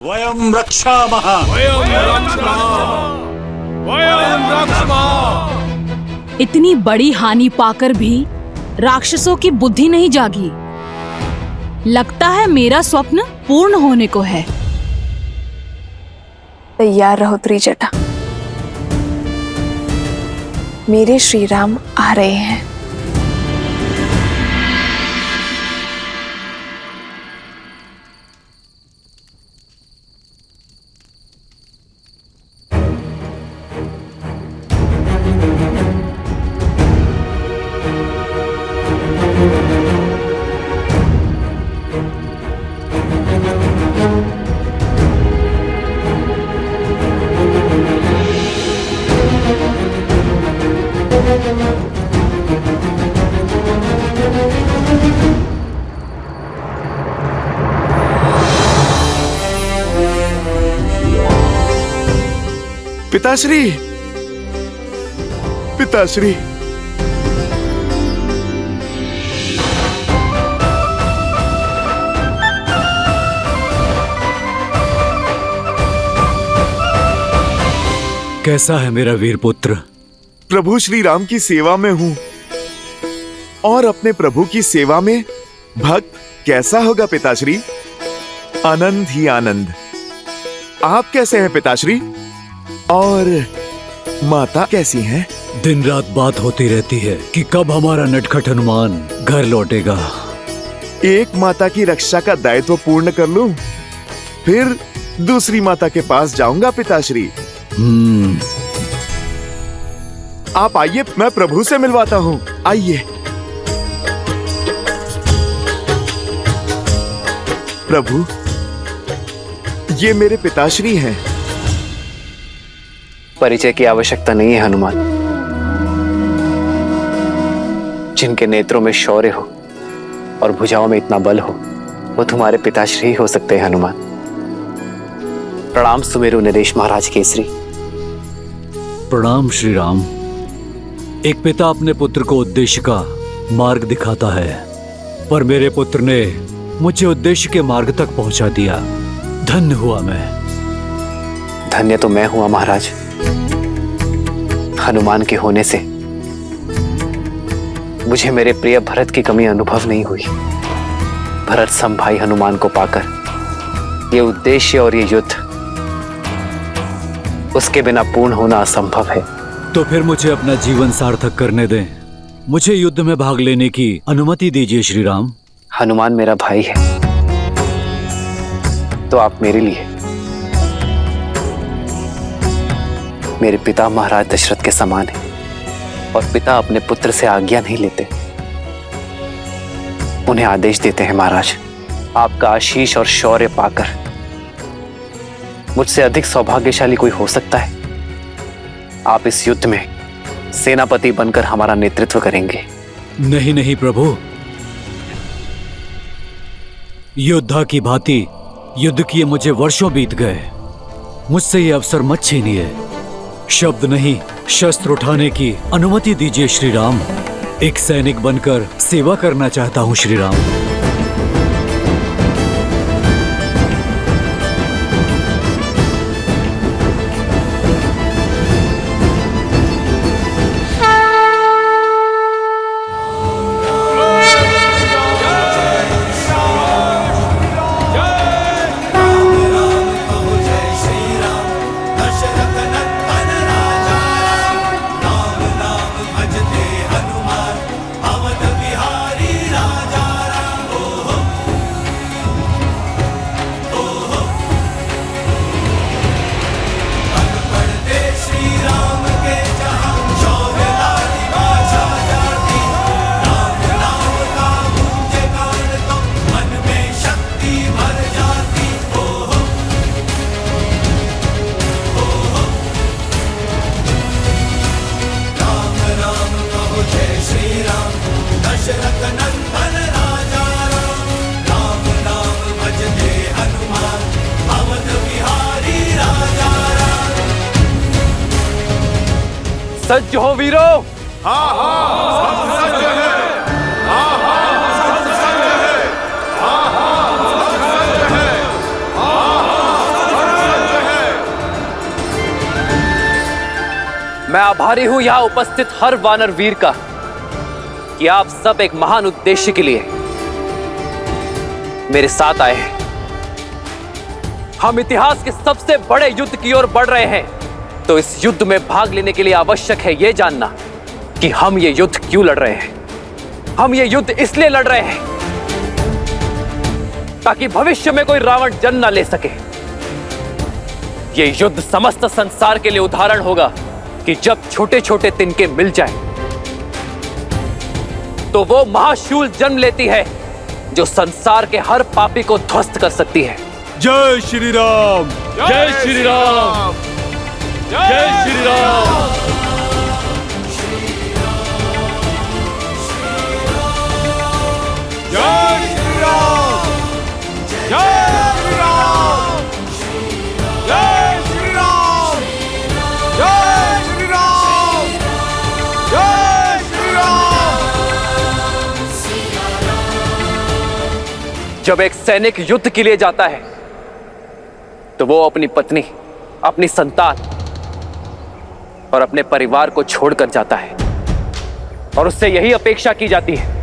वयं रक्षामः। इतनी बड़ी हानि पाकर भी राक्षसों की बुद्धि नहीं जागी। लगता है मेरा स्वप्न पूर्ण होने को है। तैयार रहो त्रिजटा, मेरे श्री राम आ रहे हैं। पिताश्री, पिताश्री, कैसा है मेरा वीर पुत्र? प्रभु श्री राम की सेवा में हूँ और अपने प्रभु की सेवा में भक्त कैसा होगा पिताश्री? आनंद ही आनंद। आप कैसे हैं पिताश्री? और माता कैसी हैं? दिन रात बात होती रहती है कि कब हमारा नटखट हनुमान घर लौटेगा। एक माता की रक्षा का दायित्व पूर्ण कर लूं, फिर दूसरी माता के पास जाऊंगा पिताश्री। आप आइए, मैं प्रभु से मिलवाता हूँ। आइए। प्रभु, ये मेरे पिताश्री हैं। परिचय की आवश्यकता नहीं है हनुमान। जिनके नेत्रों में शौर्य हो और भुजाओं में इतना बल हो, वो तुम्हारे पिताश्री ही हो सकते हैं हनुमान। प्रणाम सुमेरु नरेश महाराज केसरी। प्रणाम श्री राम। एक पिता अपने पुत्र को उद्देश्य का मार्ग दिखाता है, पर मेरे पुत्र ने मुझे उद्देश्य के मार्ग तक पहुंचा दिया। धन्य हुआ मैं। धन्य तो मैं हुआ महाराज। हनुमान के होने से मुझे मेरे प्रिय भरत की कमी अनुभव नहीं हुई। भरत सम भाई हनुमान को पाकर ये उद्देश्य और ये युद्ध उसके बिना पूर्ण होना असंभव है। तो फिर मुझे अपना जीवन सार्थक करने दें। मुझे युद्ध में भाग लेने की अनुमति दीजिए श्री राम। हनुमान मेरा भाई है तो आप मेरे लिए, मेरे पिता महाराज दशरथ के समान है, और पिता अपने पुत्र से आज्ञा नहीं लेते, उन्हें आदेश देते हैं। महाराज, आपका आशीष और शौर्य पाकर मुझसे अधिक सौभाग्यशाली कोई हो सकता है? आप इस युद्ध में सेनापति बनकर हमारा नेतृत्व करेंगे। नहीं नहीं प्रभु, योद्धा की भांति युद्ध किए मुझे वर्षों बीत गए। मुझसे ये अवसर मत छीनिए। शब्द नहीं, शस्त्र उठाने की अनुमति दीजिए श्री राम। एक सैनिक बनकर सेवा करना चाहता हूं श्री राम। सज्ज हो वीरो। हाँ हाँ, सब सज्ज है। हाँ हाँ, सब सज्ज है। हाँ हाँ, सब सज्ज है। हाँ हाँ, मैं आभारी हूं यहां उपस्थित हर वानर वीर का कि आप सब एक महान उद्देश्य के लिए मेरे साथ आए हैं। हम इतिहास के सबसे बड़े युद्ध की ओर बढ़ रहे हैं, तो इस युद्ध में भाग लेने के लिए आवश्यक है यह जानना कि हम ये युद्ध क्यों लड़ रहे हैं। हम ये युद्ध इसलिए लड़ रहे हैं ताकि भविष्य में कोई रावण जन्म न ले सके। ये युद्ध समस्त संसार के लिए उदाहरण होगा कि जब छोटे छोटे तिनके मिल जाएं, तो वो महाशूल जन्म लेती है जो संसार के हर पापी को ध्वस्त कर सकती है। जय श्री राम, जय श्री राम, जय श्री राम। जय श्री राम, जय श्री राम, जय श्री राम, जय श्री राम, जय श्री राम। जब एक सैनिक युद्ध के लिए जाता है तो वो अपनी पत्नी, अपनी संतान और अपने परिवार को छोड़कर जाता है, और उससे यही अपेक्षा की जाती है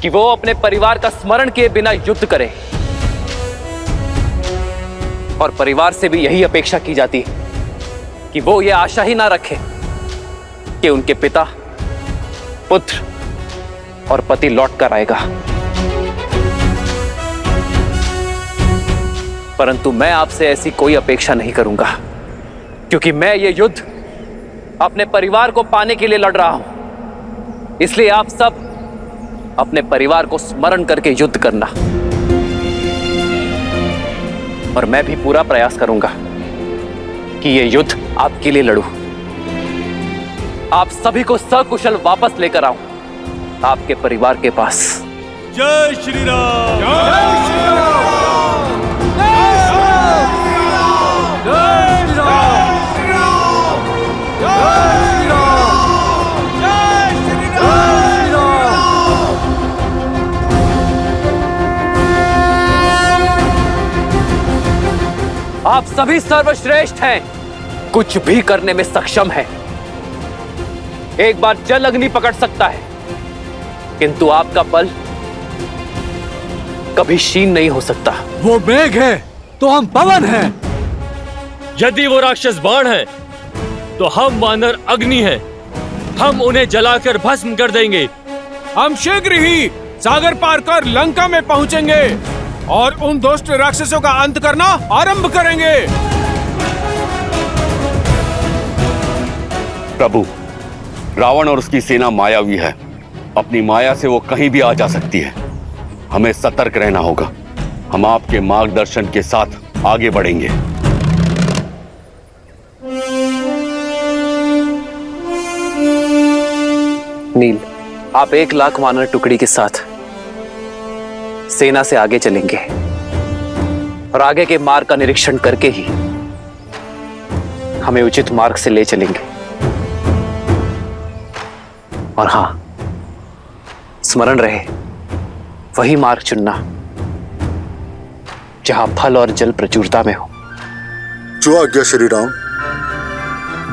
कि वो अपने परिवार का स्मरण किए बिना युद्ध करे। और परिवार से भी यही अपेक्षा की जाती है कि वो ये आशा ही ना रखे कि उनके पिता, पुत्र और पति लौट कर आएगा। परंतु मैं आपसे ऐसी कोई अपेक्षा नहीं करूंगा, क्योंकि मैं ये युद्ध अपने परिवार को पाने के लिए लड़ रहा हूं। इसलिए आप सब अपने परिवार को स्मरण करके युद्ध करना, और मैं भी पूरा प्रयास करूंगा कि ये युद्ध आपके लिए लड़ूं, आप सभी को सकुशल वापस लेकर आऊं आपके परिवार के पास। जय श्री राम, जय श्री राम, आप सभी सर्वश्रेष्ठ हैं, कुछ भी करने में सक्षम हैं। एक बार जल अग्नि पकड़ सकता है, किंतु आपका बल कभी क्षीण नहीं हो सकता। वो मेघ है तो हम पवन हैं। यदि वो राक्षस बाण है तो हम वानर अग्नि हैं। हम उन्हें जलाकर भस्म कर देंगे। हम शीघ्र ही सागर पार कर लंका में पहुंचेंगे और उन दुष्ट राक्षसों का अंत करना आरंभ करेंगे। प्रभु, रावण और उसकी सेना मायावी है। अपनी माया से वो कहीं भी आ जा सकती है। हमें सतर्क रहना होगा। हम आपके मार्गदर्शन के साथ आगे बढ़ेंगे। नील, आप 1,00,000 वानर टुकड़ी के साथ सेना से आगे चलेंगे और आगे के मार्ग का निरीक्षण करके ही हमें उचित मार्ग से ले चलेंगे। और हां, स्मरण रहे वही मार्ग चुनना जहां फल और जल प्रचुरता में हो। जो आज्ञा श्री राम।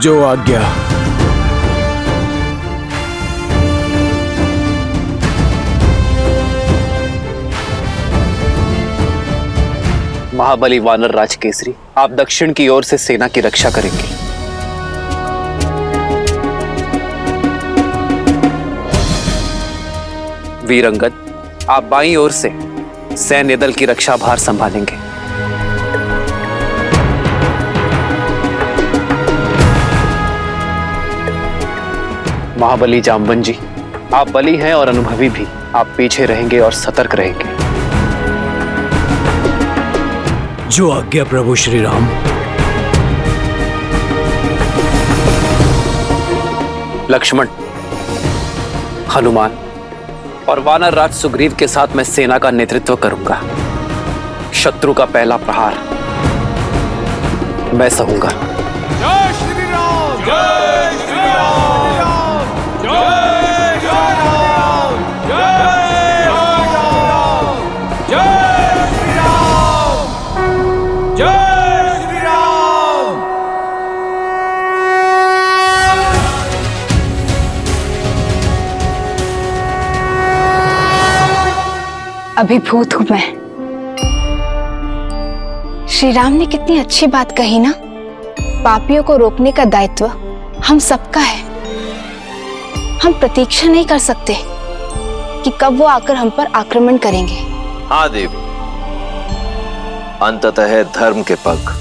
जो आज्ञा। महाबली वानर राज केसरी, आप दक्षिण की ओर से सेना की रक्षा करेंगे। वीर अंगद, आप बाईं ओर से सैन्य दल की रक्षा भार संभालेंगे। महाबली जामवन जी, आप बली हैं और अनुभवी भी। आप पीछे रहेंगे और सतर्क रहेंगे। जो आज्ञा प्रभु श्री राम। लक्ष्मण, हनुमान और वानर राज सुग्रीव के साथ मैं सेना का नेतृत्व करूंगा। शत्रु का पहला प्रहार मैं सहूंगा। जय श्री राम, जय श्री राम, जय श्री राम, जय श्री राम, जय श्री राम, जय श्री राम। अभिभूत हूं मैं। श्री राम ने कितनी अच्छी बात कही ना, पापियों को रोकने का दायित्व हम सबका है। हम प्रतीक्षा नहीं कर सकते कि कब वो आकर हम पर आक्रमण करेंगे। हाँ देवी, अंततः धर्म के पग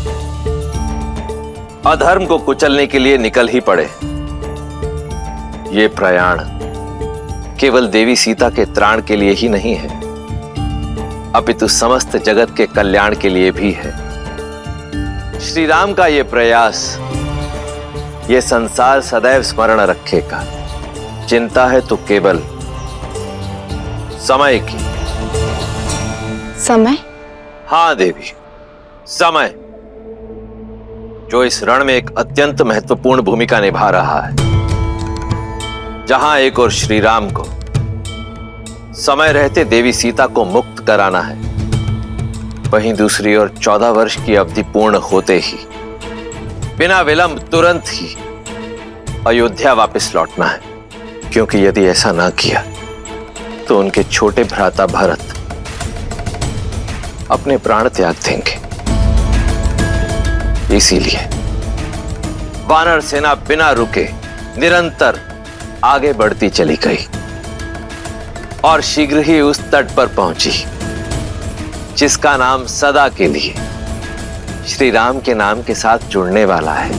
अधर्म को कुचलने के लिए निकल ही पड़े। ये प्रयाण केवल देवी सीता के त्राण के लिए ही नहीं है, अपितु समस्त जगत के कल्याण के लिए भी है। श्री राम का ये प्रयास ये संसार सदैव स्मरण रखेगा। चिंता है तो केवल समय की। समय? हाँ देवी, समय जो इस रण में एक अत्यंत महत्वपूर्ण भूमिका निभा रहा है। जहां एक और श्री राम को समय रहते देवी सीता को मुक्त कराना है, वहीं दूसरी ओर 14 वर्ष की अवधि पूर्ण होते ही बिना विलंब तुरंत ही अयोध्या वापस लौटना है। क्योंकि यदि ऐसा ना किया तो उनके छोटे भ्राता भरत अपने प्राण त्याग देंगे। इसीलिए वानर सेना बिना रुके निरंतर आगे बढ़ती चली गई और शीघ्र ही उस तट पर पहुंची जिसका नाम सदा के लिए श्री राम के नाम के साथ जुड़ने वाला है,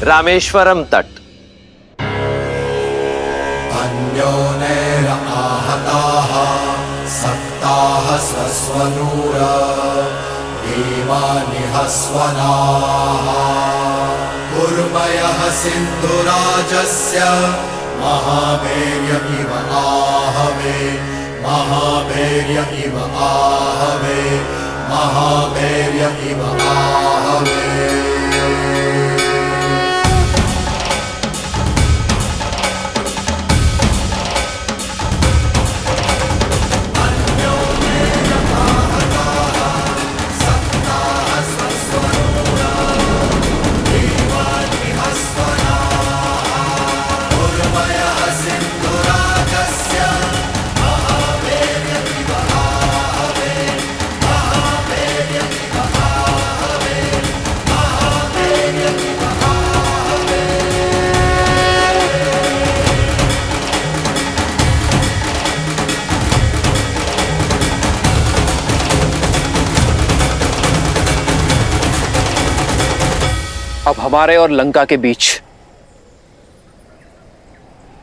रामेश्वरम तट। अन्योनेरआहताः सक्ताः स्वस्वनूरा देवानिहस्वनाः उर्वयः सिन्धुराजस्य महाभैर्य इव आहवे महाभैर्य इव आहवे महाभैर्य इव आहवे। अब हमारे और लंका के बीच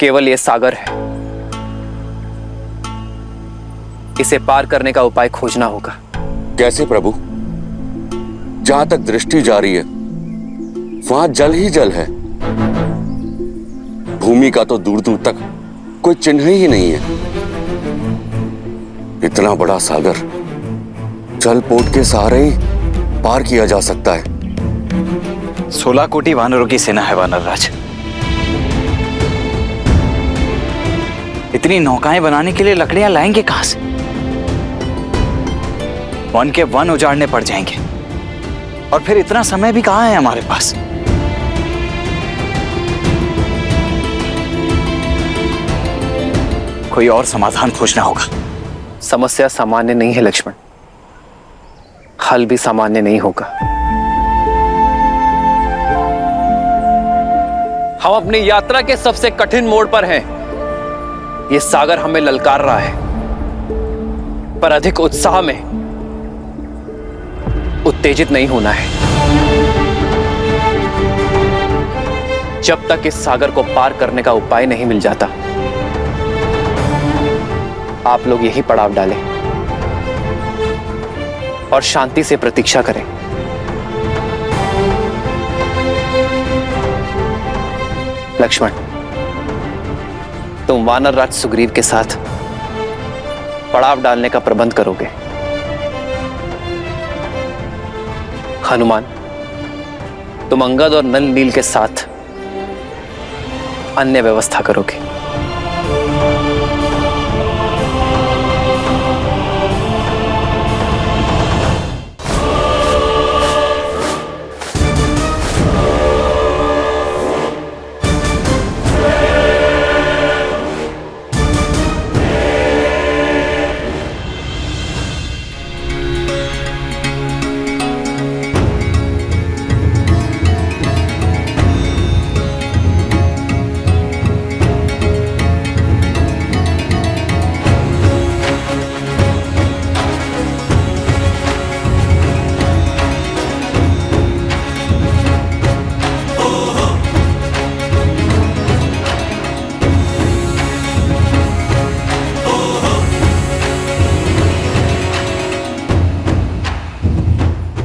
केवल यह सागर है। इसे पार करने का उपाय खोजना होगा। कैसे प्रभु? जहां तक दृष्टि जा रही है वहां जल ही जल है। भूमि का तो दूर दूर तक कोई चिन्ह ही नहीं है। इतना बड़ा सागर जलपोत के सहारे ही पार किया जा सकता है। 16 कोटि वानरों की सेना है वानर राज। इतनी नौकाएं बनाने के लिए लकड़ियां लाएंगे कहां से? वन के वन उजाड़ने पड़ जाएंगे और फिर इतना समय भी कहां है हमारे पास। कोई और समाधान खोजना होगा। समस्या सामान्य नहीं है लक्ष्मण, हल भी सामान्य नहीं होगा। हम अपनी यात्रा के सबसे कठिन मोड़ पर हैं। यह सागर हमें ललकार रहा है, पर अधिक उत्साह में उत्तेजित नहीं होना है। जब तक इस सागर को पार करने का उपाय नहीं मिल जाता, आप लोग यही पड़ाव डालें और शांति से प्रतीक्षा करें। लक्ष्मण, तुम वानर राज सुग्रीव के साथ पड़ाव डालने का प्रबंध करोगे। हनुमान, तुम अंगद और नल नील के साथ अन्य व्यवस्था करोगे।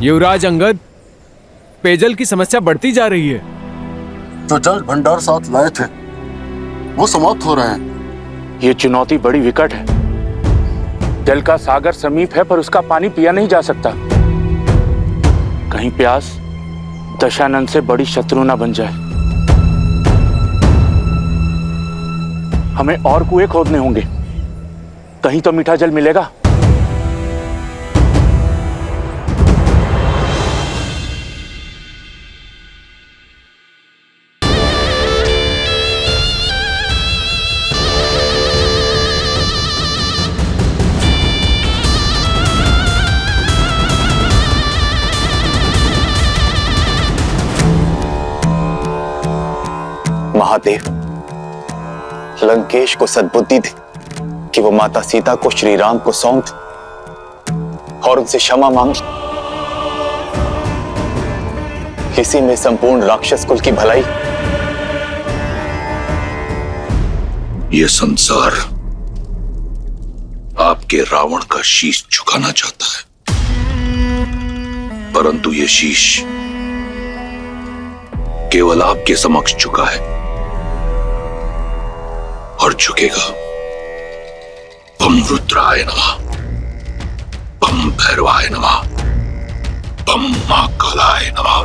युवराज अंगद, पेयजल की समस्या बढ़ती जा रही है। जो जल भंडार साथ लाए थे वो समाप्त हो रहे हैं। ये चुनौती बड़ी विकट है। जल का सागर समीप है पर उसका पानी पिया नहीं जा सकता। कहीं प्यास दशानन से बड़ी शत्रु ना बन जाए। हमें और कुएं खोदने होंगे, कहीं तो मीठा जल मिलेगा। महादेव, लंकेश को सद्बुद्धि दे कि वो माता सीता को श्री राम को सौंप और उनसे क्षमा मांगे। इसी में संपूर्ण राक्षस कुल की भलाई। ये संसार आपके रावण का शीश झुकाना चाहता है, परंतु ये शीश केवल आपके समक्ष झुका है और झुकेगा। बम रुद्राय नमः, बम भैरवाय नमः, बम महाकालाय नमः।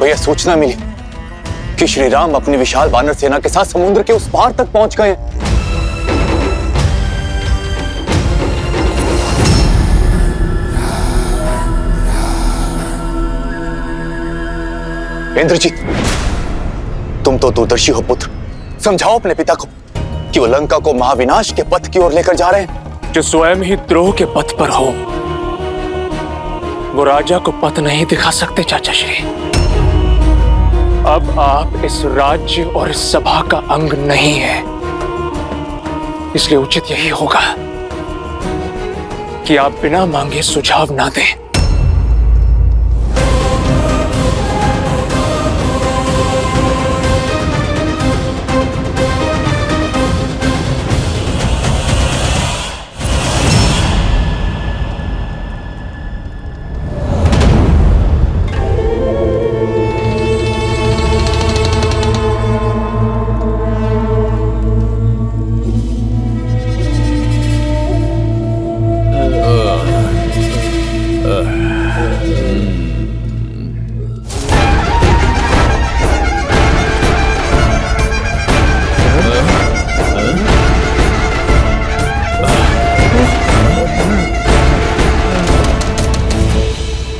भैया सूचना मिली कि श्री राम अपनी विशाल वानर सेना के साथ समुद्र के उस पार तक पहुंच गए। इंद्रजीत, तुम तो दूरदर्शी हो पुत्र, समझाओ अपने पिता को कि वो लंका को महाविनाश के पथ की ओर लेकर जा रहे हैं। जो स्वयं ही द्रोह के पथ पर हो वो राजा को पथ नहीं दिखा सकते चाचा श्री। अब आप इस राज्य और इस सभा का अंग नहीं है, इसलिए उचित यही होगा कि आप बिना मांगे सुझाव ना दें।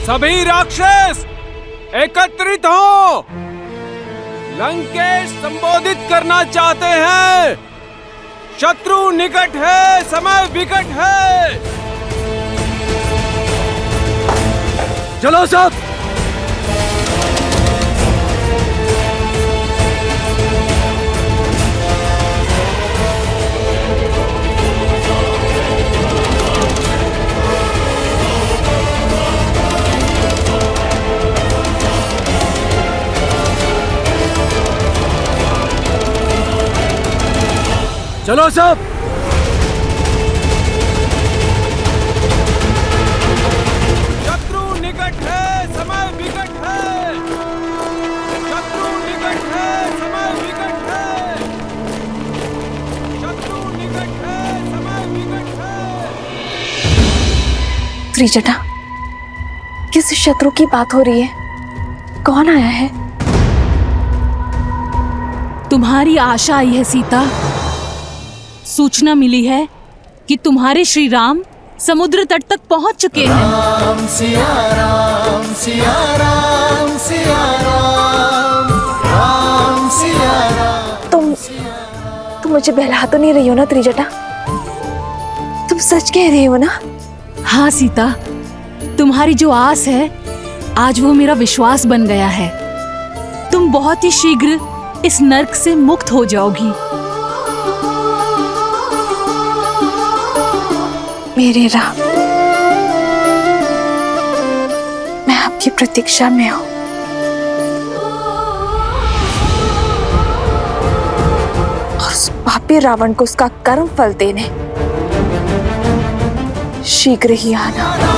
सभी राक्षस एकत्रित हो। लंकेश संबोधित करना चाहते हैं। शत्रु निकट है, समय विकट है। चलो सब। चलो सब। शत्रु निकट है, समय विकट है। शत्रु निकट है, समय विकट है। शत्रु निकट है, समय विकट है। त्रिजटा, किस शत्रु की बात हो रही है? कौन आया है? तुम्हारी आशा आई है सीता। सूचना मिली है कि तुम्हारे श्री राम समुद्र तट तक पहुंच चुके हैं। राम सिया राम सिया राम सिया राम राम सिया राम। तुम मुझे बहला तो नहीं रही हो ना त्रिजटा? तुम सच कह रही हो ना? हाँ सीता, तुम्हारी जो आस है आज वो मेरा विश्वास बन गया है। तुम बहुत ही शीघ्र इस नर्क से मुक्त हो जाओगी। मेरे राम, मैं आपकी प्रतीक्षा में हूं। पापी रावण को उसका कर्म फल देने शीघ्र ही आना।